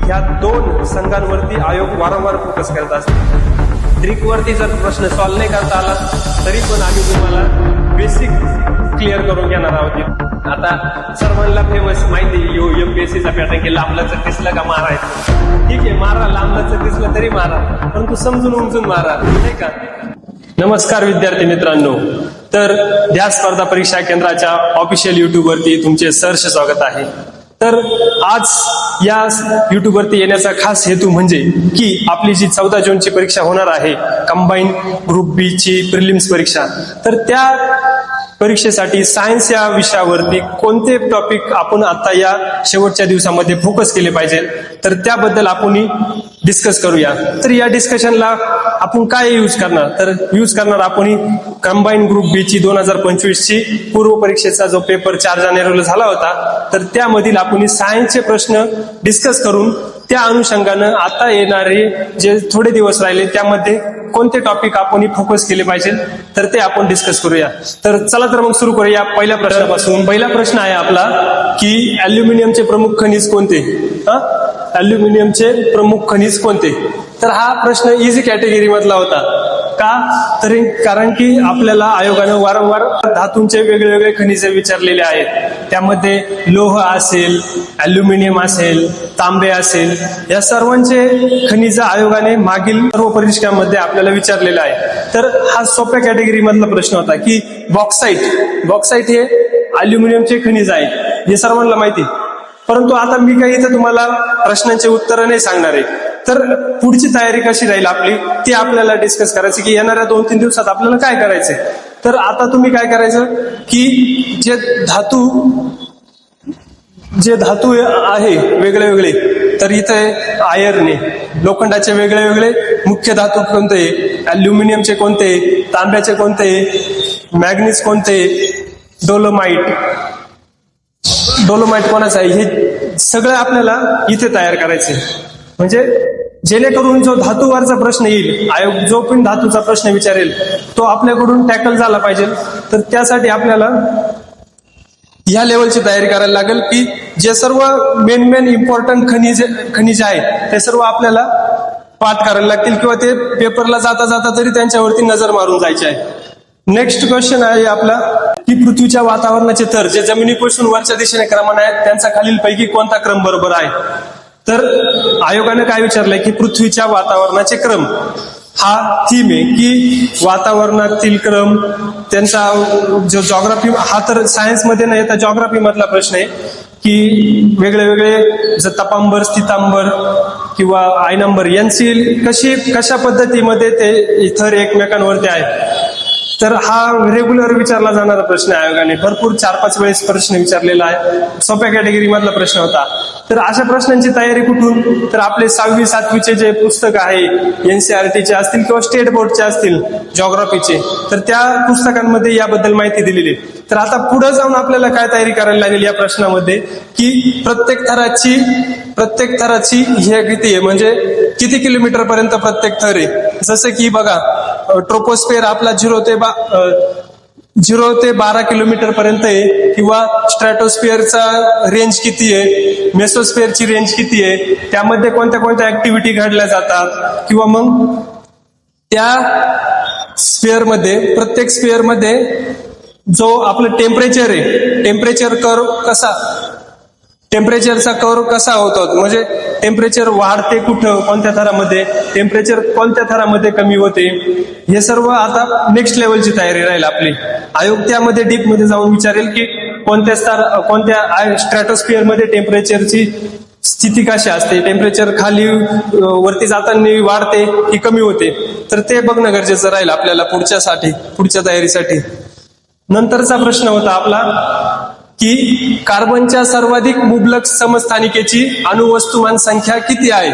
ह्या दोन संघांवरती आयोग वारंवार फोकस करत असतो. ट्रिकवरती जर प्रश्न सॉल्व्ह नाही करता आला तरी पण आम्ही तुम्हाला बेसिक क्लिअर करून घेणार आहोत. आता सर्वांना फेमस माहिती UPSCचा पॅटर्न की लांबलचक दिसलं का मारायचं. ठीक आहे, मारा, लांबलचक दिसलं तरी मारा, परंतु समजून उमजून मारा, नाही का. नमस्कार विद्यार्थी मित्रांनो. तर ध्यास स्पर्धा परीक्षा केंद्राच्या ऑफिशियल युट्यूब वरती तुमचे सहर्ष स्वागत आहे. तर आज या युट्यूब वरती येण्याचा खास हेतू म्हणजे की आपली जी 14 जूनची परीक्षा होणार आहे, कंबाईन ग्रुप बी ची प्रिलिम्स परीक्षा, तर त्या परीक्षेसाठी सायन्स या विषयावरती कोणते टॉपिक आपण आता या शेवटच्या दिवसामध्ये फोकस केले पाहिजे, तर त्याबद्दल आपण डिस्कस करूया. तर या डिस्कशनला आपण काय यूज करणार, तर यूज करणार आपण कंबाईन ग्रुप बी ची 2025 ची पूर्व परीक्षेचा जो पेपर 4 जानेवारीला झाला होता, तर त्यामधील आपण सायन्सचे प्रश्न डिस्कस करून त्या अनुषंगानं आता येणारे जे थोडे दिवस राहिले त्यामध्ये कोणते टॉपिक आपण फोकस केले पाहिजे, तर ते आपण डिस्कस करूया. तर चला तर मग सुरू करूया पहिल्या प्रश्नापासून. पहिला प्रश्न आहे आपला की अल्युमिनियमचे प्रमुख खनिज कोणते. अल्युमिनियमचे प्रमुख खनिज कोणते. तर हा प्रश्न इझी कॅटेगरी मधला होता. का, तर कारण की आपल्याला आयोगानं वारंवार धातूंचे वेगवेगळे खनिजे विचारलेले आहेत. त्यामध्ये लोह असेल, अल्युमिनियम असेल, तांबे असेल, या सर्वांचे खनिज आयोगाने मागील सर्व परीक्षांमध्ये आपल्याला विचारलेलं आहे. तर हा सोप्या कॅटेगरी मधला प्रश्न होता की बॉक्साईट हे अल्युमिनियमचे खनिज आहे, हे सर्वांना माहिती. परंतु आता मी काही इथं तुम्हाला प्रश्नांचे उत्तर नाही सांगणार आहे. तर पुढची तयारी कशी राहील आपली ती आपल्याला डिस्कस करायची की येणाऱ्या 2-3 दिवसात आपल्याला काय करायचंय. तर आता तुम्ही काय करायचं की जे धातू आहे वेगळे वेगळे, तर इथे आयर्न आहे, लोखंडाचे वेगळे वेगळे मुख्य धातू कोणते, अल्युमिनियमचे कोणते, तांब्याचे कोणते, मॅग्नीज कोणते, डोलोमाइट कोणाचं आहे, हे सगळं आपल्याला इथे तयार करायचंय. म्हणजे जेणेकरून जो धातूवरचा प्रश्न येईल, आयोग जो पण धातूचा प्रश्न विचारेल तो आपल्याकडून टॅकल झाला पाहिजे. तर त्यासाठी आपल्याला ह्या लेवलची तयारी करायला लागेल की जे सर्व मेन इम्पॉर्टंट खनिज आहेत ते सर्व आपल्याला पाठ करायला लागतील किंवा ते पेपरला जाता जाता तरी त्यांच्यावरती नजर मारून जायचे आहे. नेक्स्ट क्वेश्चन आहे आपला की पृथ्वीच्या वातावरणाचे थर जे जमिनीपासून वरच्या दिशेने क्रमाने आहेत त्यांचा खालीलपैकी कोणता क्रम बरोबर आहे. तर आयोगाने काय विचारलंय की पृथ्वीच्या वातावरणाचे क्रम, हा थीम आहे की वातावरणातील क्रम, त्यांचा जो जॉग्राफी, हा तर सायन्स मध्ये नाही, तर जॉग्राफी मधला प्रश्न आहे की वेगळे वेगळे तपांबर, स्थितांबर किंवा आयनंबर यांची कशा पद्धतीमध्ये ते थर एकमेकांवरती आहेत. तर हा रेग्युलर विचारला जाणारा प्रश्न आहे. आयोगाने भरपूर 4-5 वेळेस प्रश्न विचारलेला आहे. सोप्या कॅटेगरी मधला प्रश्न होता. तर अशा प्रश्नांची तयारी कुठून, तर आपले 6वी-7वीचे जे पुस्तक आहे, NCERTचे असतील किंवा स्टेट बोर्डचे असतील जॉग्राफीचे, तर त्या पुस्तकांमध्ये याबद्दल माहिती दिलेली आहे. तर आता पुढे जाऊन आपल्याला काय तयारी करायला लागेल या प्रश्नामध्ये की प्रत्येक थराची हे किती आहे, म्हणजे किती किलोमीटर पर्यंत प्रत्येक थर आहे. जसं की बघा, ट्रोपोस्फिअर आपला 0 ते 12 किलोमीटर पर्यंत आहे, किंवा स्ट्रॅटोस्फिअरचा रेंज किती आहे, मेसोस्फिअरची रेंज किती आहे, त्यामध्ये कोणत्या कोणत्या ऍक्टिव्हिटी घडल्या जातात, किंवा मग त्या स्फिअरमध्ये, प्रत्येक स्फिअरमध्ये जो आपलं टेम्परेचर आहे, टेम्परेचरचा कर्व कसा होतो, म्हणजे टेम्परेचर वाढते कुठं, कोणत्या थरामध्ये, टेम्परेचर कोणत्या थरामध्ये कमी होते, हे सर्व आता नेक्स्ट लेवलची तयारी राहील आपली. आयोग त्यामध्ये डीप मध्ये जाऊन विचारेल की कोणत्या स्ट्रॅटोस्फिअर मध्ये टेम्परेचरची स्थिती कशी असते, टेम्परेचर खाली वरती जाताना वाढते की कमी होते, तर ते बघणं गरजेचं राहील आपल्याला पुढच्या तयारीसाठी. नंतरचा प्रश्न होता आपला की कार्बनच्या सर्वाधिक मुबलक समस्थानिकेची अणुवस्तुमान संख्या किती आहे.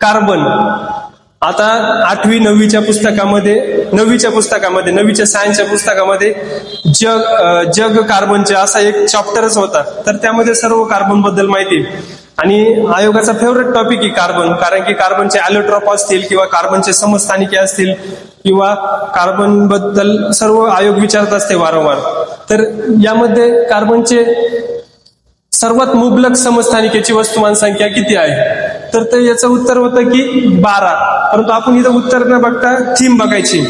कार्बन आता 8वी-9वीच्या सायन्सच्या पुस्तकामध्ये जग कार्बनचे असा एक चॅप्टरच होता. तर त्यामध्ये सर्व कार्बन बद्दल माहिती, आणि आयोगाचा फेवरेट टॉपिक आहे कार्बन, कारण की कार्बनचे ॲलोट्रॉप असतील किंवा कार्बनचे समस्थानिके असतील किंवा कार्बन बद्दल सर्व आयोग विचारत असते वारंवार. तर यामध्ये कार्बनचे सर्वात मुबलक समस्थानिकेची वस्तुमान संख्या किती आहे? तर ते याचं उत्तर होतं की 12. परंतु आपण इथं उत्तर न बघता थीम बघायची.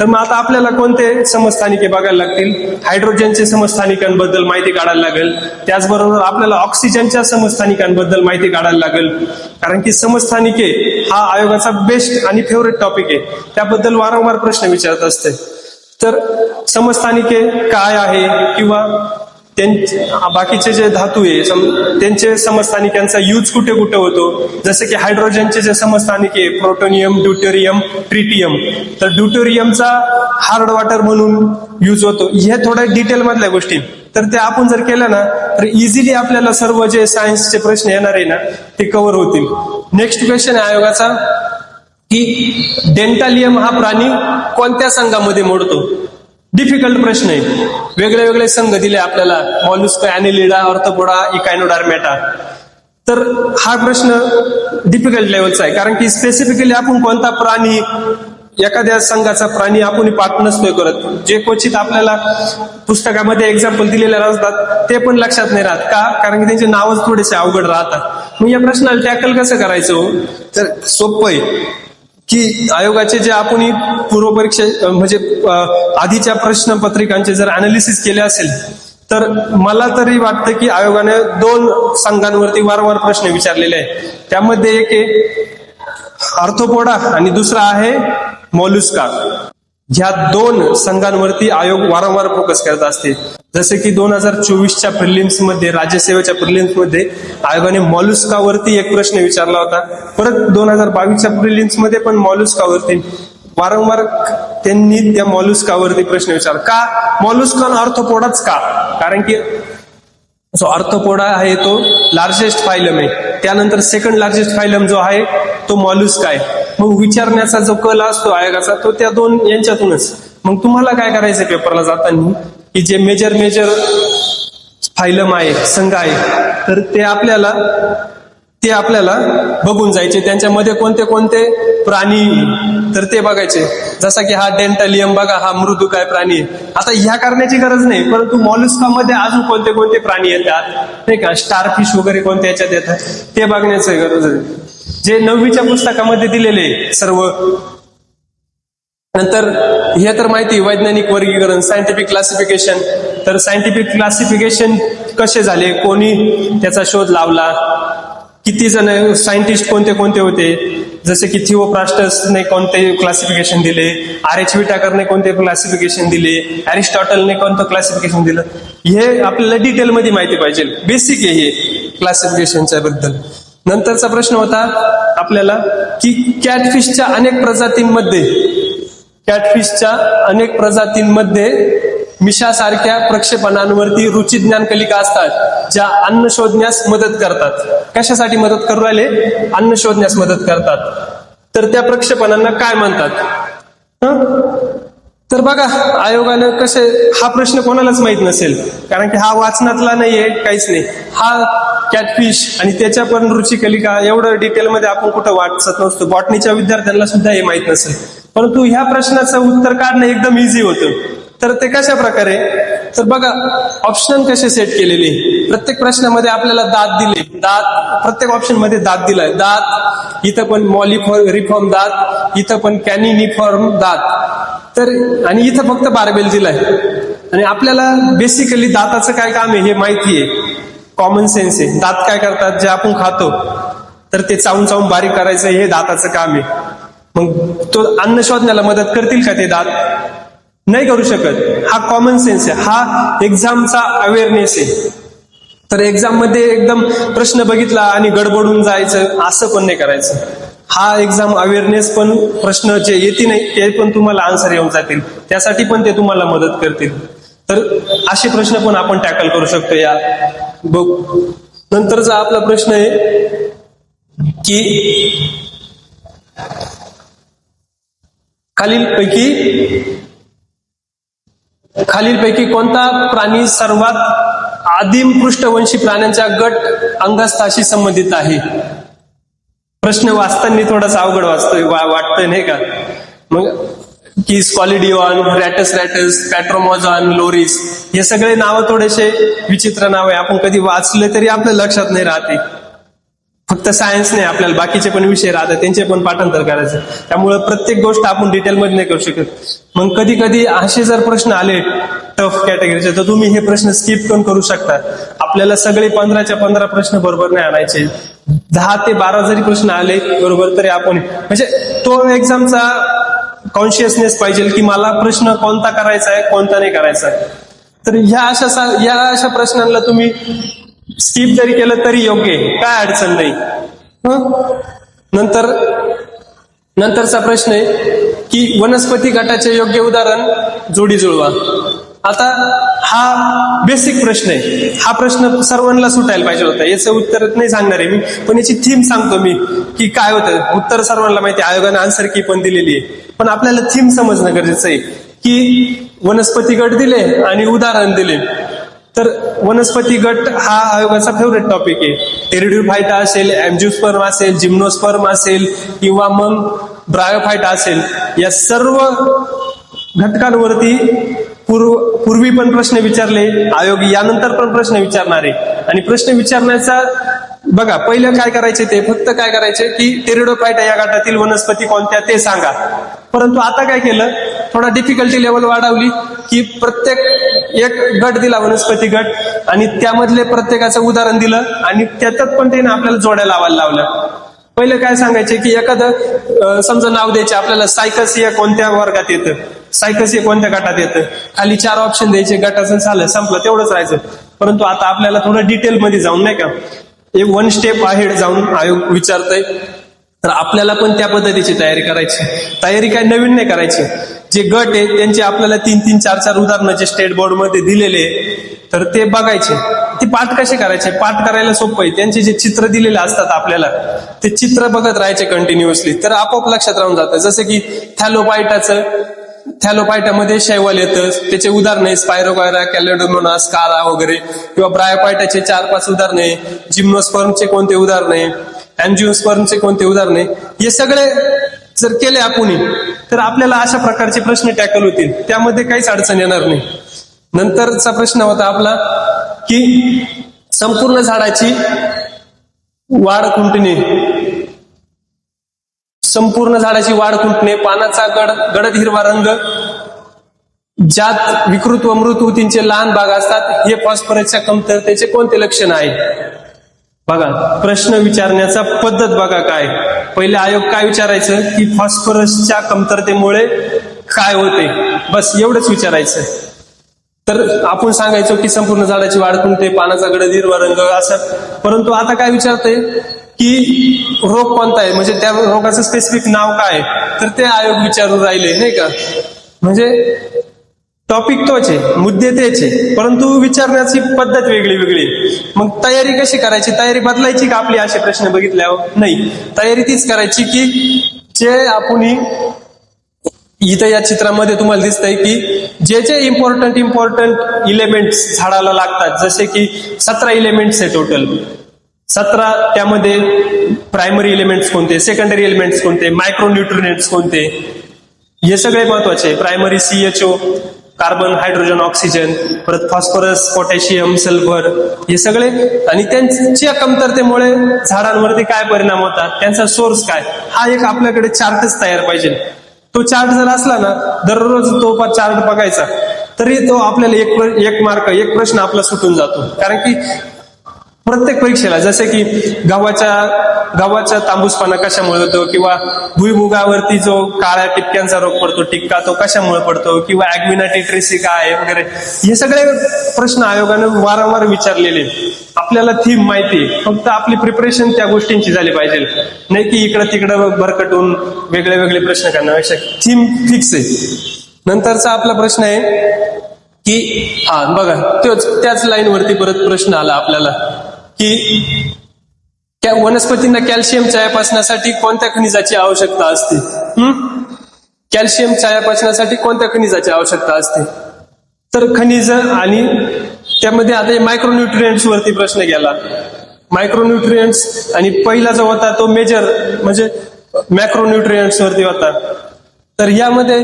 तर मग आता आपल्याला कोणते समस्थानिके बघायला लागतील? हायड्रोजनचे समस्थानिकांबद्दल माहिती काढायला लागेल. त्याचबरोबर आपल्याला ऑक्सिजनच्या समस्थानिकांबद्दल माहिती काढायला लागेल. कारण की समस्थानिके हा आयोगाचा बेस्ट आणि फेवरेट टॉपिक आहे. त्याबद्दल वारंवार प्रश्न विचारत असते. तर समस्थानिके काय आहे किंवा बाकीचे जे धातू आहे त्यांचे समस्थानिकांचा यूज कुठे कुठे होतो? जसं की हायड्रोजनचे जे समस्थानिके प्रोटोनियम, ड्यूटेरियम, ट्रिटियम. तर ड्यूटेरियमचा हार्ड वॉटर म्हणून यूज होतो. हे थोड्या डिटेल मधल्या गोष्टी. तर ते आपण जर केलं ना तर इझिली आपल्याला सर्व जे सायन्सचे प्रश्न येणार आहे ना ते कव्हर होतील. नेक्स्ट क्वेश्चन आहे आयोगाचा की डेंटालियम हा प्राणी कोणत्या संघामध्ये मोडतो? डिफिकल्ट प्रश्न आहे. वेगळे वेगळे संघ दिले आपल्याला, मॉल्युस्का, ॲनिलिडा, ऑर्थोपोडा, इकायनोडर्मेटा. तर हा प्रश्न डिफिकल्ट लेवलचा आहे. कारण की स्पेसिफिकली आपण कोणता प्राणी, एखाद्या संघाचा प्राणी आपण पाठ नसतोय करत. जे क्वचित आपल्याला पुस्तकामध्ये एक्झाम्पल दिलेले असतात ते पण लक्षात नाही राहत. का? कारण की त्यांचे नावच थोडेसे अवघड राहतात. मग या प्रश्नाला टॅकल कसं करायचं? तर सोपं आहे की आयोगाचे जे आपण पूर्वपरीक्षा म्हणजे आधीच्या प्रश्नपत्रिकांचे जर अनालिसिस केले असेल तर मला तरी वाटतं की आयोगाने 2 संघांवरती वारंवार प्रश्न विचारलेले आहेत. त्यामध्ये एक आहे ऑर्थोपोडा आणि दुसरा आहे मॉल्युस्का. ह्या 2 संघांवरती आयोग वारंवार फोकस करत असते. जसे की 2024च्या प्रिलिम्स मध्ये, राज्यसेवेच्या प्रिलिम्स मध्ये आयोगाने मॉल्युस्कावरती एक प्रश्न विचारला होता. परत 2022च्या प्रिलिम्स मध्ये पण मॉल्युस्कावरती वारंवार त्यांनी त्या मॉल्युस्कावरती प्रश्न विचारला. का मॉल्युस्का आणि ऑर्थोपोडाच का? कारण की जो ऑर्थोपोडा आहे तो लार्जेस्ट फायलम आहे. त्यानंतर सेकंड लार्जेस्ट फायलम जो आहे तो मॉल्युस्का आहे. मग विचारण्याचा जो कल असतो आयोगाचा तो त्या 2 यांच्यातूनच. मग तुम्हाला काय करायचं पेपरला जाताना की जे मेजर फायलम आहे, संघ आहे, तर ते आपल्याला बघून जायचे. त्यांच्यामध्ये कोणते कोणते प्राणी तर ते बघायचे. जसा की हा डेंटालियम बघा, हा मृदुकाय प्राणी आहे. आता ह्या करण्याची गरज नाही, परंतु मॉल्युस्कामध्ये अजून कोणते कोणते प्राणी येतात नाही का, स्टारफिश वगैरे कोणत्या याच्यात येतात ते बघण्याची गरज आहे. जे 9वीच्या पुस्तकामध्ये दिलेले सर्व. नंतर हे तर माहिती वैज्ञानिक वर्गीकरण, सायंटिफिक क्लासिफिकेशन. तर सायंटिफिक क्लासिफिकेशन कसे झाले, कोणी त्याचा शोध लावला, किती जण सायंटिस्ट कोणते कोणते होते, जसे की थिओफ्रास्टसने कोणते क्लासिफिकेशन दिले, RH विटाकरने कोणते क्लासिफिकेशन दिले, अरिस्टॉटलने कोणतं क्लासिफिकेशन दिलं, हे आपल्याला डिटेलमध्ये माहिती पाहिजे. बेसिक आहे हे क्लासिफिकेशनच्या बद्दल. नंतरचा प्रश्न होता आपल्याला की कॅटफिशच्या अनेक प्रजातींमध्ये मिशासारख्या प्रक्षेपणांवरती रुचिज्ञान कलिका असतात ज्या अन्न शोधण्यास मदत करतात. कशासाठी मदत करू राहिले? अन्न शोधण्यास मदत करतात. तर त्या प्रक्षेपणांना काय म्हणतात? तर बघा आयोगानं कसे, हा प्रश्न कोणालाच माहित नसेल कारण की हा वाचनातला नाहीये, काहीच नाही. हा कॅटफिश आणि त्याच्या पण रुचिकलिका एवढं डिटेलमध्ये आपण कुठं वाचत नसतो. बॉटनीच्या विद्यार्थ्यांना सुद्धा हे माहित नसेल. परंतु ह्या प्रश्नाचं उत्तर काढणं एकदम इझी होतं. तर ते कशा प्रकारे? तर बघा ऑप्शन कसे सेट केलेले. प्रत्येक प्रश्नामध्ये आपल्याला दात दिले. दात प्रत्येक ऑप्शन मध्ये दात दिलाय. दात इथं पण मॉलिफॉर्म दात, इथं पण कॅनिनिफॉर्म दात. तर आणि इथं फक्त बार्बेल दिलाय. आणि आपल्याला बेसिकली दाताचं काय काम आहे हे माहिती आहे. कॉमन सेन्स आहे. दात काय करतात? जे आपण खातो तर ते चावून चावून बारीक करायचं हे दाताचं काम आहे. मग तो अन्न शोधण्याला मदत करतील का ते दात? नाही करू शकत. हा कॉमन सेन्स आहे. हा एक्झामचा अवेअरनेस आहे. तर एक्झाम मध्ये एकदम प्रश्न बघितला आणि गडबडून जायचं असं पण नाही करायचं. हा एक्झाम अवेअरनेस पण, प्रश्न जे येते नाही ते पण तुम्हाला आन्सर येऊन जातील. त्यासाठी पण ते तुम्हाला मदत करतील. तर असे प्रश्न पण आपण टॅकल करू शकतो या बघ. नंतरचा आपला प्रश्न आहे की खालीलपैकी कोणता प्राणी सर्वात आदिम पृष्ठवंशी प्राण्यांच्या गट अंगस्थाशी संबंधित आहे? प्रश्न वाचताना थोडासा अवघड वाटतोय नाही का? मग की स्कॉलिडिओन, रॅटस, पॅट्रोमोझॉन, लोरिस, हे सगळे नावं थोडेसे विचित्र नाव आहे. आपण कधी वाचले तरी आपल्या लक्षात नाही राहते. फक्त सायन्स नाही, आपल्याला बाकीचे पण विषय राहतात, त्यांचे पण पाठांतर करायचं. त्यामुळे प्रत्येक गोष्ट आपण डिटेलमध्ये नाही करू शकत. मग कधी कधी असे जर प्रश्न आले टफ कॅटेगरीचे, तर तुम्ही हे प्रश्न स्किप पण करू शकता. आपल्याला सगळे 15च्या 15 प्रश्न बरोबर नाही आणायचे. 10 ते 12 जरी प्रश्न आले बरोबर तरी आपण म्हणजे तो एक्झामचा कॉन्शियसनेस पाहिजे की मला प्रश्न कोणता करायचा आहे, कोणता नाही करायचा आहे. तर या अशा प्रश्नांना तुम्ही स्किप जरी केलं तरी योग्य आहे, काय अडचण नाही. नंतरचा प्रश्न आहे की वनस्पती गटाचे योग्य उदाहरण जोडी जुळवा. आता हा बेसिक प्रश्न आहे. हा प्रश्न सर्वांना सुटायला पाहिजे होता. याचं उत्तर नाही सांगणार आहे मी, पण याची थीम सांगतो मी की काय होतं. उत्तर सर्वांना माहिती आहे, आयोगाने आन्सर की पण दिलेली आहे, पण आपल्याला थीम समजणं गरजेचं आहे की वनस्पती गट दिले आणि उदाहरण दिले. तर वनस्पती गट हा आयोगाचा फेवरेट टॉपिक आहे. टेरिडोफायटा असेल, अँजिओस्पर्म असेल, जिम्नोस्पर्म असेल किंवा मग ब्रायोफायटा असेल, या सर्व घटकांवरती पूर्वी पण प्रश्न विचारले आयोग, यानंतर पण प्रश्न विचारणार आहे. आणि प्रश्न विचारण्याचा बघा, पहिलं काय करायचे, ते फक्त काय करायचे की टेरिडोफायटा या गटातील वनस्पती कोणत्या ते सांगा. परंतु आता काय केलं, थोडा डिफिकल्टी लेवल वाढवली की प्रत्येक एक गट दिला, वनस्पती गट, आणि त्यामधले प्रत्येकाचं उदाहरण दिलं आणि त्याच्यात पण त्याने आपल्याला जोड्या लावायला लावल्या. पहिलं काय सांगायचे की एखादं समजा नाव द्यायचे आपल्याला, सायकसिया कोणत्या वर्गात येतं, सायकसिया कोणत्या गटात येतं, खाली 4 ऑप्शन द्यायचे, गटाचं झालं, संपलं, तेवढंच राहायचं. परंतु आता आपल्याला थोडं डिटेलमध्ये जाऊन नाही का, एक 1 स्टेप अहेड जाऊन आयोग विचारतय. तर आपल्याला पण त्या पद्धतीची तयारी करायची. तयारी काय नवीन नाही करायची. जे गट आहे त्यांचे आपल्याला 3-3, 4-4 उदाहरणं जे स्टेट बोर्डमध्ये दिलेले तर ते बघायचे. ते पाठ कसे करायचे, पाठ करायला सोपं आहे. त्यांचे जे चित्र दिलेले असतात आपल्याला, ते चित्र बघत राहायचे कंटिन्युअसली, तर आपोआप लक्षात राहून जातं. जसं की थॅलोफायटामध्ये शैवाल येतं, त्याचे उदाहरण आहे स्पायरोगायरा, कॅलेडोमोनास, स्कारा वगैरे, किंवा ब्रायोफायटाचे 4-5 उदाहरण आहे, जिम्नोस्पर्मचे कोणते उदाहरण आहे, अँजिओस्पर्मचे कोणते उदाहरण आहे, हे सगळे जर केले आपण तर आपल्याला अशा प्रकारचे प्रश्न टॅकल होतील. त्यामध्ये काहीच अडचण येणार नाही. नंतरचा प्रश्न होता आपला की संपूर्ण झाडाची वाढ खुंटणे, संपूर्ण झाडाची वाढ खुंटणे, पानाचा गडद हिरवा रंग, ज्यात विकृत व मृत ऊतींचे लहान भाग असतात, हे फॉस्फरसच्या कमतरतेचे कोणते लक्षण आहे. बघा, प्रश्न विचारण्याचा पद्धत बघा काय. पहिले आयोग काय विचारायचं की फॉस्फरसच्या कमतरतेमुळे काय होते, बस एवढंच विचारायचं. तर आपण सांगायचो की संपूर्ण झाडाची वाढ खुंटते, पानाचा गडद हिरवा रंग असं. परंतु आता काय विचारतंय की रोग कोणता आहे, म्हणजे त्या रोगाचं स्पेसिफिक नाव काय, तर ते आयोग विचारून राहिले नाही का. म्हणजे टॉपिक तोच आहे, मुद्दे तेच आहे, परंतु विचारण्याची पद्धत वेगळी. मग तयारी कशी करायची, तयारी बदलायची का आपली असे प्रश्न बघितल्यावर, नाही. तयारी तीच करायची की जे आपण इथं या चित्रामध्ये तुम्हाला दिसतंय की जे इम्पॉर्टंट इलेमेंट्स झाडाला लागतात, जसे की 17 इलेमेंट्स आहे टोटल. 17 त्यामध्ये प्रायमरी एलिमेंट्स कोणते, सेकंडरी एलिमेंट्स कोणते, मायक्रोन्यूट्रिएंट्स कोणते, हे सगळे महत्वाचे. Primary CHO, carbon, hydrogen, oxygen, परत फॉस्फरस, पोटॅशियम, सल्फर, हे सगळे, आणि त्यांच्या कमतरतेमुळे झाडांवरती काय परिणाम होतात, त्यांचा सोर्स काय, हा एक आपल्याकडे चार्टच तयार पाहिजे. तो चार्ट जर असला ना, दररोज तो चार्ट बघायचा, तरी तो आपल्याला एक प्रश्न आपला सुटून जातो. कारण की प्रत्येक परीक्षेला जसे की गव्हाचा तांबूसपणा कशामुळे होतो, किंवा भुईमुगावरती जो काळ्या टिपक्यांचा रोग पडतो, टिक्का, तो कशामुळे पडतो, किंवा ॲग्मिना टिट्रेसी काय आहे वगैरे, हे सगळे प्रश्न आयोगानं वारंवार विचारलेले. आपल्याला थीम माहिती, फक्त आपली प्रिपरेशन त्या गोष्टींची झाली पाहिजे, नाही की इकडं तिकडं भरकटून वेगळे प्रश्न करण्यापेक्षा थीम फिक्स आहे. नंतरचा आपला प्रश्न आहे की बघा, त्याच लाईनवरती परत प्रश्न आला आपल्याला की वनस्पतींना कॅल्शियम चयापचनासाठी कोणत्या खनिजाची आवश्यकता असते. कॅल्शियम चयापचनासाठी कोणत्या खनिजाची आवश्यकता असते, तर खनिज, आणि त्यामध्ये आता मायक्रोन्यूट्रिएंट्स वरती प्रश्न गेला. मायक्रोन्यूट्रिएंट्स, आणि पहिला जो होता तो मेजर म्हणजे मॅक्रोन्यूट्रिएंट्स वरती होता. तर यामध्ये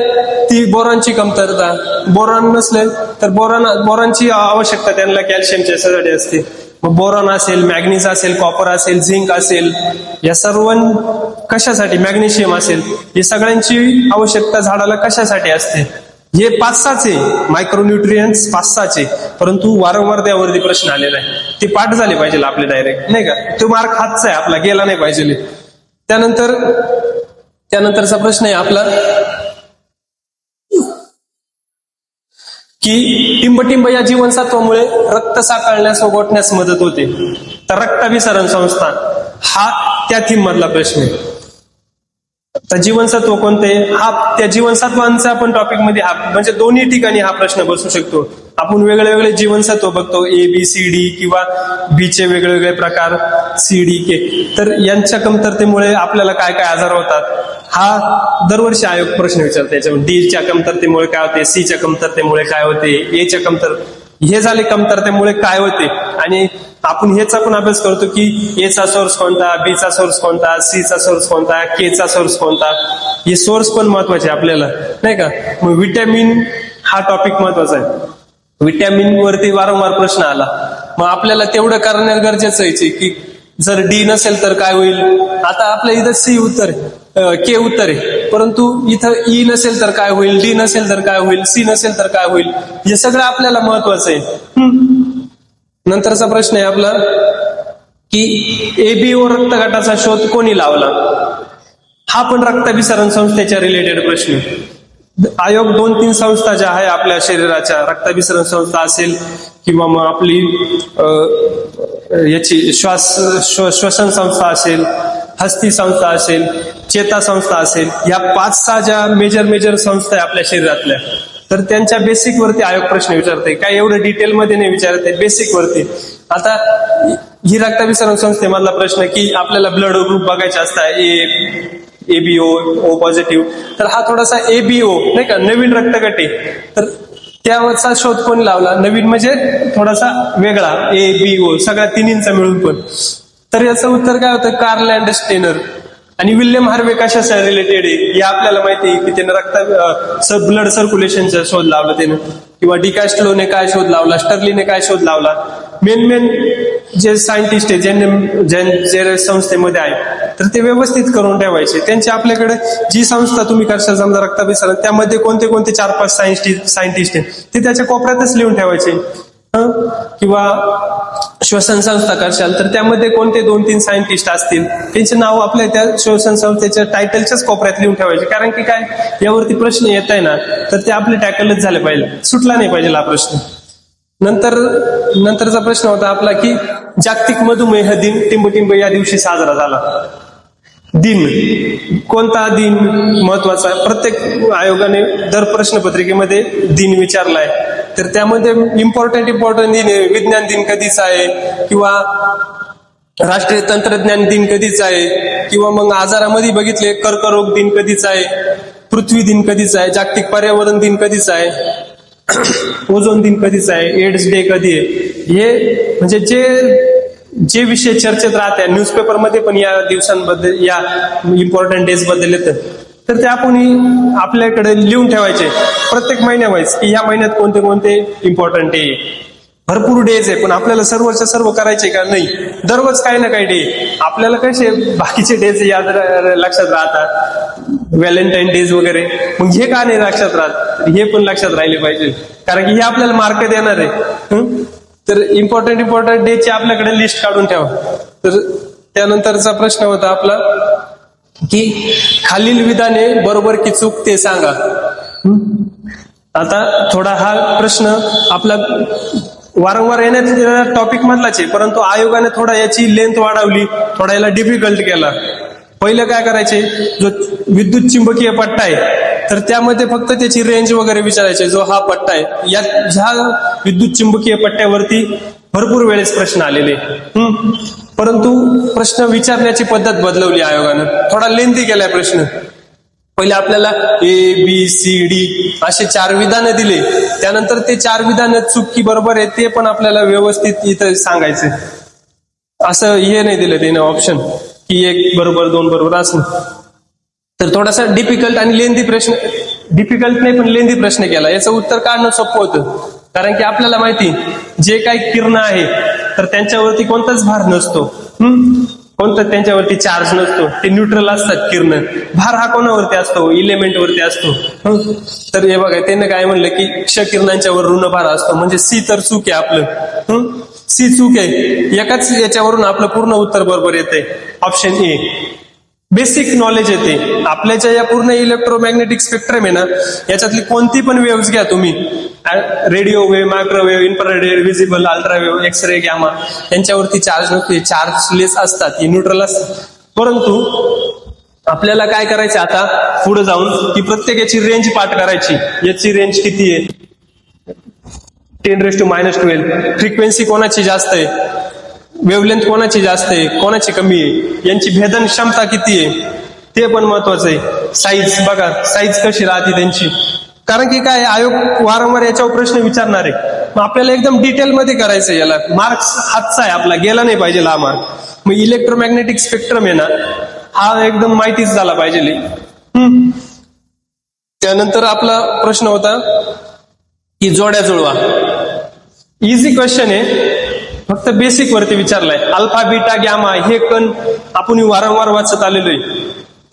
ती बोरॉनची कमतरता. बोरॉन नसले तर बोरॉनची आवश्यकता त्यांना कॅल्शियमच्या असते. मग बोरॉन असेल, मॅग्नीज असेल, कॉपर असेल, झिंक असेल, या सर्व कशासाठी, मॅग्नेशियम असेल, हे सगळ्यांची आवश्यकता झाडाला कशासाठी असते. हे 5-6 मायक्रोन्यूट्रियन्स 5-6 परंतु वारंवार त्यावरती प्रश्न आलेला आहे. ते पाठ झाले पाहिजे आपले डायरेक्ट, नाही का. तो मार्क हातचा आहे आपला, गेला नाही पाहिजे. त्यानंतरचा प्रश्न आहे आपला की टिंबटिंब या जीवनसत्वामुळे रक्त साकळण्यास व गोठण्यास मदत होते. तर रक्ताभिसरण संस्था हा त्या थीम मधला प्रश्न आहे. तर जीवनसत्व कोणते, हा त्या जीवनसत्वांचा आपण टॉपिक मध्ये म्हणजे दोन्ही ठिकाणी हा प्रश्न बसू शकतो. आपण वेगळे जीवनसत्व बघतो, ABCD किंवा बीचे वेगवेगळे प्रकार, CD, K. तर यांच्या कमतरतेमुळे आपल्याला काय काय आजार होतात, हा दरवर्षी आयोग प्रश्न विचारतो. त्याच्यामुळे डीच्या कमतरतेमुळे काय होते, सीच्या कमतरतेमुळे काय होते, एच्या हे झाले कमतरतेमुळे काय होते. आणि आपण ह्याचा पण अभ्यास करतो की एचा सोर्स कोणता, बीचा सोर्स कोणता, सीचा सोर्स कोणता, केचा सोर्स कोणता. हे सोर्स पण महत्वाचे आपल्याला, नाही का. मग व्हिटॅमिन हा टॉपिक महत्वाचा आहे. व्हिटॅमिन वरती वारंवार प्रश्न आला. मग आपल्याला तेवढं करण्यात गरजेचं आहे की जर डी नसेल तर काय होईल. आता आपल्या इथं सी उत्तर आहे, के उत्तर आहे, परंतु इथं ई नसेल तर काय होईल, डी नसेल तर काय होईल, सी नसेल तर काय होईल. हे सगळं आपल्याला महत्वाचं आहे. नंतरचा प्रश्न आहे आपला की ABO रक्तगटाचा शोध कोणी लावला. हा पण रक्ताभिसरण संस्थेच्या रिलेटेड प्रश्न. आयोग 2-3 संस्था ज्या आहे आपल्या शरीराच्या, रक्ताभिसरण संस्था असेल किंवा मग आपली याची श्वसन संस्था असेल, हस्ती संस्था असेल, चेता संस्था असेल, या 5-6 ज्या मेजर संस्था आहे आपल्या शरीरातल्या, तर त्यांच्या बेसिक वरती आयोग प्रश्न विचारते. काय एवढं डिटेलमध्ये नाही विचारते, बेसिक वरती. आता ही रक्ताभिसरण संस्थेमधला प्रश्न की आपल्याला ब्लड ग्रुप बघायचे असतात, ABO, O पॉझिटिव्ह. तर हा थोडासा ABO नाही का, नवीन रक्तगट आहे. तर त्याचा शोध कोण लावला, नवीन म्हणजे थोडासा वेगळा, ABO सगळ्या तिन्हींचा मिळून पण. तर याचं उत्तर काय होतं, कार्ल लँडस्टेनर. आणि विल्यम हार्वे कशाच्या रिलेटेड आहे हे आपल्याला माहिती आहे की त्यानं ब्लड सर्क्युलेशनचा शोध लावला त्यानं, किंवा डिकॅस्टलोने काय शोध लावला, स्टर्लीने काय शोध लावला. मेन जे सायंटिस्ट आहे जे संस्थेमध्ये आहे, तर ते व्यवस्थित करून ठेवायचे. त्यांची आपल्याकडे जी संस्था तुम्ही करशाल समजा रक्ताभिसरण, त्यामध्ये कोणते 4-5 सायंटिस्ट आहे ते त्याच्या कोपऱ्यातच लिहून ठेवायचे. किंवा श्वसन संस्था करशाल तर त्यामध्ये कोणते 2-3 सायंटिस्ट असतील, त्यांचे नाव आपल्या त्या श्वसन संस्थेच्या टायटलच्याच कोपऱ्यात लिहून ठेवायचे. कारण की काय, यावरती प्रश्न येत आहे ना, तर ते आपले टॅकलच झाले पाहिजे, सुटला नाही पाहिजे हा प्रश्न. नंतरचा प्रश्न होता आपला की जागतिक मधुमेह दिन टिंबटिंब या दिवशी साजरा झाला. दिन कोणता दिन महत्वाचा, प्रत्येक आयोगाने दर प्रश्नपत्रिकेमध्ये दिन विचारलाय. तर त्यामध्ये इम्पॉर्टंट दिन आहे. विज्ञान दिन कधीचा आहे, किंवा राष्ट्रीय तंत्रज्ञान दिन कधीचा आहे, किंवा मग आजारामध्ये बघितले कर्करोग दिन कधीचा आहे, पृथ्वी दिन कधीचा आहे, जागतिक पर्यावरण दिन कधीचा आहे, ओझोन दिन कधीचा आहे, एड्स डे कधी आहे. हे म्हणजे जे विषय चर्चेत राहतात न्यूजपेपरमध्ये पण या दिवसांबद्दल, या इम्पॉर्टंट डेज बद्दल येतं, तर ते आपण आपल्याकडे लिहून ठेवायचे प्रत्येक महिन्यावाईज की या महिन्यात कोणते इम्पॉर्टंट डे. भरपूर डेज आहे पण आपल्याला सर्वच्या सर्व करायचे का नाही, दररोज काही ना काही डे. आपल्याला कसे बाकीचे डेज याद लक्षात राहतात, व्हॅलेंटाईन डेज वगैरे, मग हे का नाही लक्षात राहत, हे पण लक्षात राहिले पाहिजे, कारण की हे आपल्याला मार्क देणार आहे. तर इम्पॉर्टंट डेची आपल्याकडे लिस्ट काढून ठेवा. तर त्यानंतरचा प्रश्न होता आपला की खालील विधाने बरोबर की चूक ते सांगा. आता थोडा हा प्रश्न आपला वारंवार येण्यात टॉपिक मधलाच आहे, परंतु आयोगाने थोडा याची लेंथ वाढवली, थोडा याला डिफिकल्ट केला. पहिलं काय करायचे, जो विद्युत चुंबकीय पट्टा आहे तर त्यामध्ये फक्त त्याची रेंज वगैरे विचारायचे. जो हा पट्टा आहे, ह्या विद्युत चुंबकीय पट्ट्यावरती भरपूर वेळेस प्रश्न आलेले, परंतु प्रश्न विचारण्याची पद्धत बदलवली आयोगानं, थोडा लेंथी केलाय प्रश्न. पहिले आपल्याला ABCD असे 4 विधानं दिले, त्यानंतर ते 4 विधानं चूक की बरोबर आहे ते पण आपल्याला व्यवस्थित इथं सांगायचे. असं हे नाही दिलं त्यानं ऑप्शन की 1 बरोबर 2 बरोबर असं. तर थोडासा डिफिकल्ट आणि लेंथी प्रश्न डिफिकल्ट नाही पण लेंदी प्रश्न केला. याचं उत्तर काढणं सोपं होतं, कारण की आपल्याला माहिती जे काही किरण आहे तर त्यांच्यावरती कोणताच भार नसतो, कोणतं त्यांच्यावरती चार्ज नसतो, ते न्यूट्रल असतात किरण. भार हा कोणावरती असतो? इलेमेंट वरती असतो. तर हे बघा त्यानं काय म्हणलं की क्ष किरणांच्यावर ऋण भार असतो, म्हणजे सी तर चूक आहे आपलं, सी चूक आहे. एकाच याच्यावरून आपलं पूर्ण उत्तर बरोबर येते, ऑप्शन ए. बेसिक नॉलेज येते आपल्याच्या या पूर्ण इलेक्ट्रोमॅग्नेटिक स्पेक्ट्रम आहे ना, याच्यातली कोणती पण वेव्ह घ्या तुम्ही, radio wave, microwave, infrared, visible, ultrawave, x-ray, gamma, यांच्यावरती चार्ज नसते, चार्जलेस असतात, हे न्यूट्रल असतात. परंतु आपल्याला काय करायचं आता पुढे जाऊन की प्रत्येकाची रेंज पाठ करायची. याची रेंज किती आहे? 10⁻⁻12. फ्रिक्वेन्सी कोणाची जास्त आहे, वेव्हलेंथ कोणाची जास्त आहे, कोणाची कमी आहे, यांची भेदन क्षमता किती आहे ते पण महत्वाचं आहे. साईज बघा, साईज कशी राहते त्यांची, कारण की काय आयोग वारंवार याच्यावर प्रश्न विचारणार आहे. मग आपल्याला एकदम डिटेलमध्ये करायचं, याला मार्क्स हातचा आहे आपला, गेला नाही पाहिजे हा मार्क. मग इलेक्ट्रोमॅग्नेटिक स्पेक्ट्रम आहे ना, हा एकदम माहितीच झाला पाहिजे. त्यानंतर आपला प्रश्न होता की जोड्या जुळवा. इझी क्वेश्चन आहे, फक्त बेसिक वरती विचारलाय. अल्फा, बीटा, गॅमा हे कण आपण वारंवार वाचत आलेलो आहे.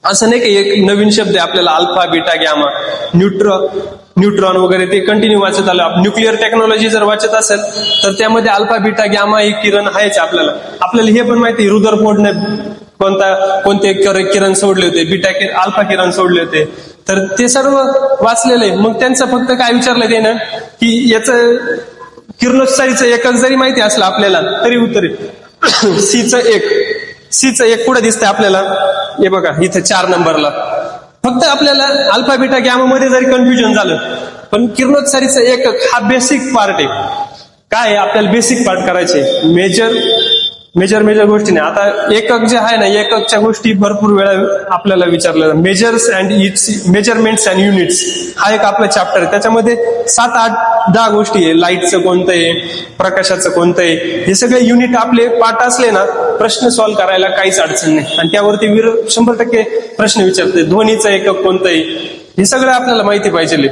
असं नाही की एक नवीन शब्द आहे आपल्याला, अल्फा, बीटा, गॅमा, न्यूट्रॉन वगैरे ते कंटिन्यू वाचत आलं. न्यूक्लिअर टेक्नॉलॉजी जर वाचत असेल तर त्यामध्ये अल्फा, बीटा, गॅमा हे किरण आहेच. आपल्याला हे पण माहिती रुदरफोर्डने कोणते किरण सोडले होते, अल्फा किरण सोडले होते, तर ते सर्व वाचलेलं आहे. मग त्यांचं फक्त काय विचारलं ते ना की याचं किरणोत्सारीचं एकक जरी माहिती असलं आपल्याला तरी उत्तर सीचं एक पुढे दिसतंय आपल्याला, हे बघा इथे 4 नंबरला. फक्त आपल्याला अल्फा, बीटा, गॅमा मध्ये जरी कन्फ्युजन झालं, पण किरणोत्सारीचं एकक हा बेसिक पार्ट आहे. काय आहे आपल्याला बेसिक पार्ट करायचे, मेजर गोष्टी नाही. आता एकक जे आहे ना, एककच्या गोष्टी भरपूर वेळा आपल्याला विचारल्या. मेजरमेंट्स अँड युनिट्स हा एक आपला चॅप्टर आहे. त्याच्यामध्ये 7, 8, 10 गोष्टी आहे. लाईटचं कोणतं आहे, प्रकाशाचं कोणतं आहे, हे सगळे युनिट आपले पाठ असले ना, प्रश्न सॉल्व्ह करायला काहीच अडचण नाही. आणि त्यावरती 100% प्रश्न विचारते. ध्वनीचं एकक कोणतं आहे, हे सगळं आपल्याला माहिती पाहिजे.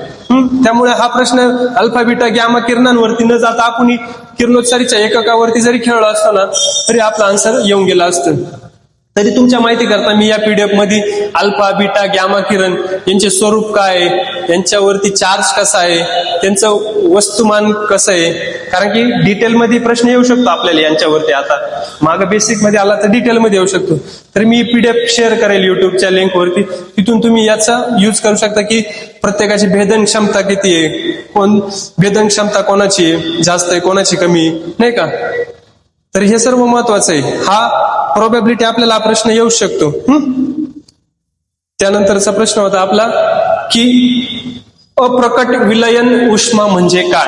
त्यामुळे हा प्रश्न अल्फा, बीटा, गॅमा किरणांवरती न जाता आपण किरणोत्सारीच्या एककावरती जरी खेळलो असतो ना, तरी आपला आन्सर येऊन गेला असतं. तरी तुमच्या माहिती करता मी या पीडीएफ मध्ये अल्फा, बीटा, गॅमा किरण यांचे स्वरूप काय आहे, यांच्यावरती चार्ज कसा आहे, त्यांचं वस्तुमान कसं आहे, कारण की डिटेलमध्ये प्रश्न येऊ शकतो आपल्याला यांच्यावरती. आता मागं बेसिक मध्ये आला तर डिटेलमध्ये येऊ शकतो. तर मी पीडीएफ शेअर करेल युट्यूबच्या लिंकवरती, तिथून तुम्ही याचा यूज करू शकता की प्रत्येकाची भेदन क्षमता किती आहे, भेदन क्षमता कोणाची आहे जास्त आहे, कोणाची कमी, नाही का. तर हे सर्व महत्वाचं आहे. हा प्रोबॅबिलिटी आपल्याला हा प्रश्न येऊ शकतो. त्यानंतरचा प्रश्न होता आपला की अप्रकट विलयन उष्मा म्हणजे काय.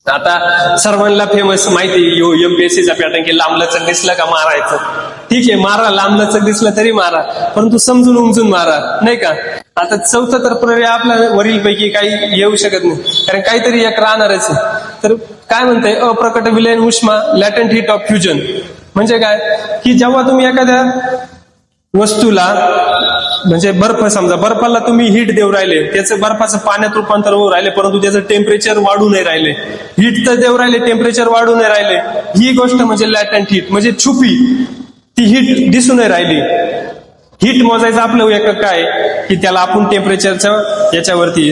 आता सर्वांना फेमस माहिती एमपीएससीचा पॅटर्न की लांबलचक दिसलं का मारायचं. ठीक आहे, मारा, लांबलचक दिसलं तरी मारा, परंतु समजून उमजून मारा, नाही का. आता चौथं तर पर्याय आपल्या वरील पैकी काही येऊ शकत नाही, कारण काहीतरी एक राहणारच. तर काय म्हणतंय अप्रकट विलयन उष्मा, लॅटेंट हीट ऑफ फ्युजन म्हणजे काय की जेव्हा तुम्ही एखाद्या वस्तूला, म्हणजे बर्फ, समजा बर्फाला तुम्ही हीट देऊ राहिले, त्याचं बर्फाचं पाण्यात रूपांतर होऊ राहिले, परंतु त्याचं टेम्परेचर वाढू नाही राहिले. हीट तर देऊ राहिले, टेम्परेचर वाढू नाही राहिले, ही गोष्ट म्हणजे लॅटेंट हीट, म्हणजे छुपी ती हीट दिसू नाही राहिली. हीट मोजायचं आपलं एकक काय की त्याला आपण टेम्परेचरच्या याच्यावरती,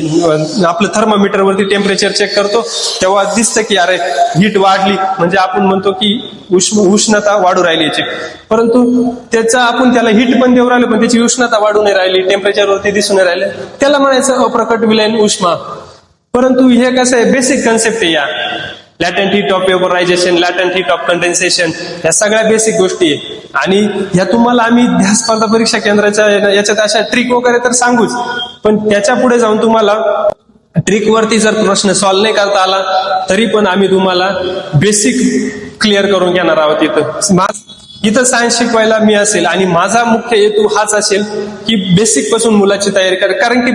आपलं थर्मामीटरवरती टेम्परेचर चेक करतो, तेव्हा दिसतं की अरे हीट वाढली, म्हणजे आपण म्हणतो की उष्णता वाढू राहिली याची. परंतु त्याचा आपण त्याला हीट पण देऊ राहिलो, पण त्याची उष्णता वाढू नाही राहिली, टेम्परेचरवरती दिसून नाही राहिले, त्याला म्हणायचं अप्रकट विलयन उष्मा. परंतु हे कसं आहे, बेसिक कन्सेप्ट आहे या. Latent heat of vaporisation, latent heat of condensation, या सगळ्या बेसिक गोष्टी आहे. आणि ह्या तुम्हाला आम्ही ध्यास स्पर्धा परीक्षा केंद्राच्या याच्यात अशा ट्रिक वगैरे तर सांगूच, पण त्याच्या पुढे जाऊन तुम्हाला ट्रिकवरती जर प्रश्न सॉल्व्ह नाही करता आला तरी पण आम्ही तुम्हाला बेसिक क्लिअर करून घेणार आहोत. इथं सायन्स शिकवायला मी असेल आणि माझा मुख्य हेतू हाच असेल की बेसिक पासून मुलाची तयारी करा. कारण की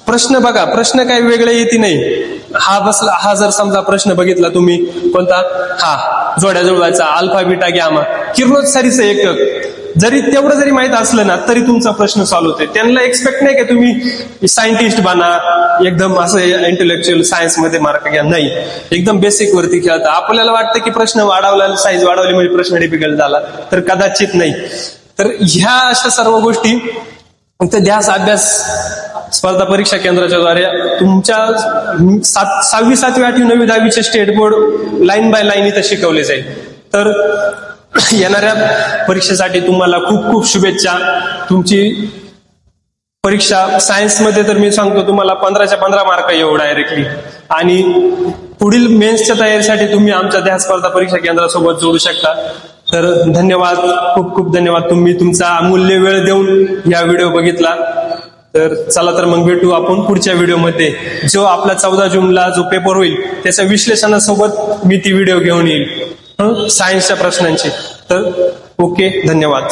प्रश्न बघा, प्रश्न काही वेगळे येते नाही. हा जर समजा प्रश्न बघितला तुम्ही कोणता, हा जोड्या जुळवायचा, अल्फा, बीटा, गॅमा, किरणोत्सारीचं एकक, जरी तेवढं जरी माहित असलं ना तरी तुमचा प्रश्न सॉल्व्ह होतोय. त्यांना एक्सपेक्ट नाही का तुम्ही सायंटिस्ट बना, एकदम असं इंटेलेक्च्युअल सायन्समध्ये मार्क घ्या, नाही. एकदम बेसिक वरती खेळता. आपल्याला वाटतं की प्रश्न वाढवला, साईज वाढवली म्हणजे प्रश्न डिफिकल्ट झाला, तर कदाचित नाही. तर ह्या अशा सर्व गोष्टी फक्त ध्यास अभ्यास स्पर्धा परीक्षा केंद्राच्या द्वारे तुमच्या 6वी, 7वी, 8वी, 9वी, 10वीचे state board line by line इथं शिकवले जाईल. तर येणाऱ्या परीक्षेसाठी तुम्हाला खूप खूप शुभेच्छा. तुमची परीक्षा सायन्समध्ये तर मी सांगतो तुम्हाला 15च्या 15 मार्क येऊ डायरेक्टली. आणि पुढील मेन्सच्या तयारीसाठी तुम्ही आमच्या ध्यास स्पर्धा परीक्षा केंद्रासोबत जोडू शकता. तर धन्यवाद, खूप खूप धन्यवाद. तुम्ही तुमचा अमूल्य वेळ देऊन या व्हिडिओ बघितला. तर चला तर मग भेटू आपण पुढच्या व्हिडिओमध्ये. जो आपला 14 जूनला जो पेपर होईल त्याच्या विश्लेषणासोबत मी ती व्हिडिओ घेऊन येईल सायन्सच्या प्रश्नांची. तर ओके, धन्यवाद.